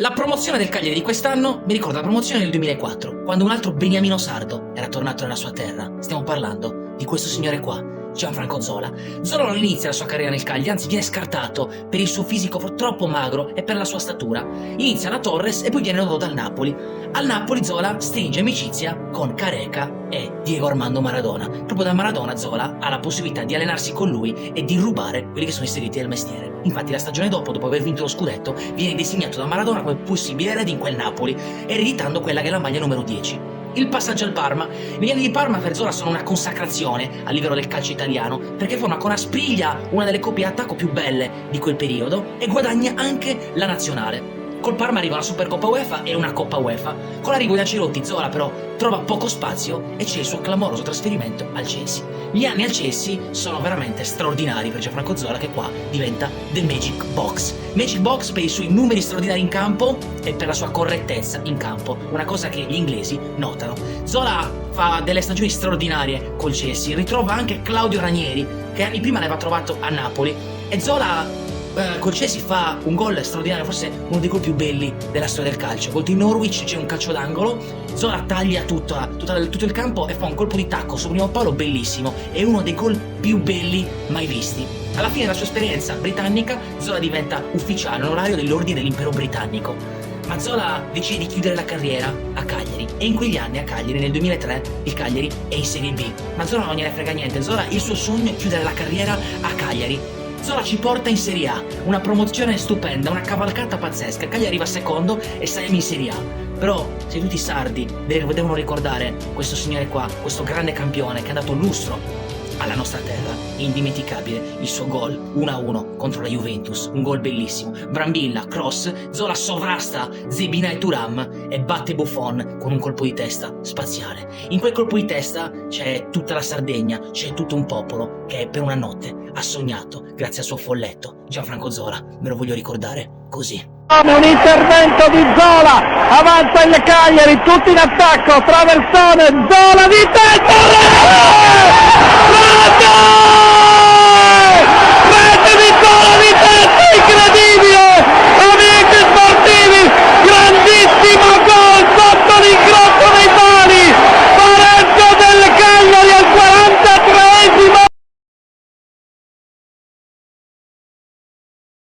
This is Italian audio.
La promozione del Cagliari di quest'anno mi ricorda la promozione del 2004, quando un altro Beniamino Sardo era tornato nella sua terra. Stiamo parlando di questo signore qua, Gianfranco Zola. Zola non inizia la sua carriera nel Cagliari, anzi viene scartato per il suo fisico troppo magro e per la sua statura. Inizia alla Torres e poi viene notato dal Napoli. Al Napoli Zola stringe amicizia con Careca e Diego Armando Maradona. Proprio da Maradona Zola ha la possibilità di allenarsi con lui e di rubare quelli che sono i segreti del mestiere. Infatti la stagione dopo aver vinto lo scudetto, viene designato da Maradona come possibile erede in quel Napoli, ereditando quella che è la maglia numero 10. Il passaggio al Parma. Gli anni di Parma per Zola sono una consacrazione a livello del calcio italiano, perché forma con Aspriglia una delle coppie d'attacco più belle di quel periodo e guadagna anche la nazionale. Col Parma arriva una Supercoppa UEFA e una Coppa UEFA. Con l'arrivo di Ancelotti Zola però trova poco spazio e c'è il suo clamoroso trasferimento al Chelsea. Gli anni al Chelsea sono veramente straordinari per Gianfranco Zola, che qua diventa The Magic Box. Magic Box per i suoi numeri straordinari in campo e per la sua correttezza in campo, una cosa che gli inglesi notano. Zola fa delle stagioni straordinarie col Chelsea, ritrova anche Claudio Ranieri che anni prima l'aveva trovato a Napoli, e Zola col Chelsea fa un gol straordinario, forse uno dei gol più belli della storia del calcio. Gol di Norwich, c'è un calcio d'angolo, Zola taglia tutto il campo e fa un colpo di tacco su primo palo bellissimo, è uno dei gol più belli mai visti. Alla fine della sua esperienza britannica Zola diventa ufficiale onorario dell'ordine dell'impero britannico, ma Zola decide di chiudere la carriera a Cagliari, e in quegli anni a Cagliari, nel 2003, il Cagliari è in Serie B, ma Zola non gliene frega niente. Zola, il suo sogno è chiudere la carriera a Cagliari. Zola ci porta in Serie A, una promozione stupenda, una cavalcata pazzesca. Cagliari arriva secondo e saliamo in Serie A. Però se tutti i sardi devono ricordare questo signore qua, questo grande campione che ha dato lustro alla nostra terra, è indimenticabile il suo gol 1-1 contro la Juventus, un gol bellissimo. Brambilla, cross, Zola sovrasta Zebina e Thuram e batte Buffon con un colpo di testa spaziale. In quel colpo di testa c'è tutta la Sardegna, c'è tutto un popolo che per una notte ha sognato grazie al suo folletto. Gianfranco Zola, me lo voglio ricordare così. Un intervento di Zola, avanza il Cagliari, tutti in attacco, traversone, Zola di testa!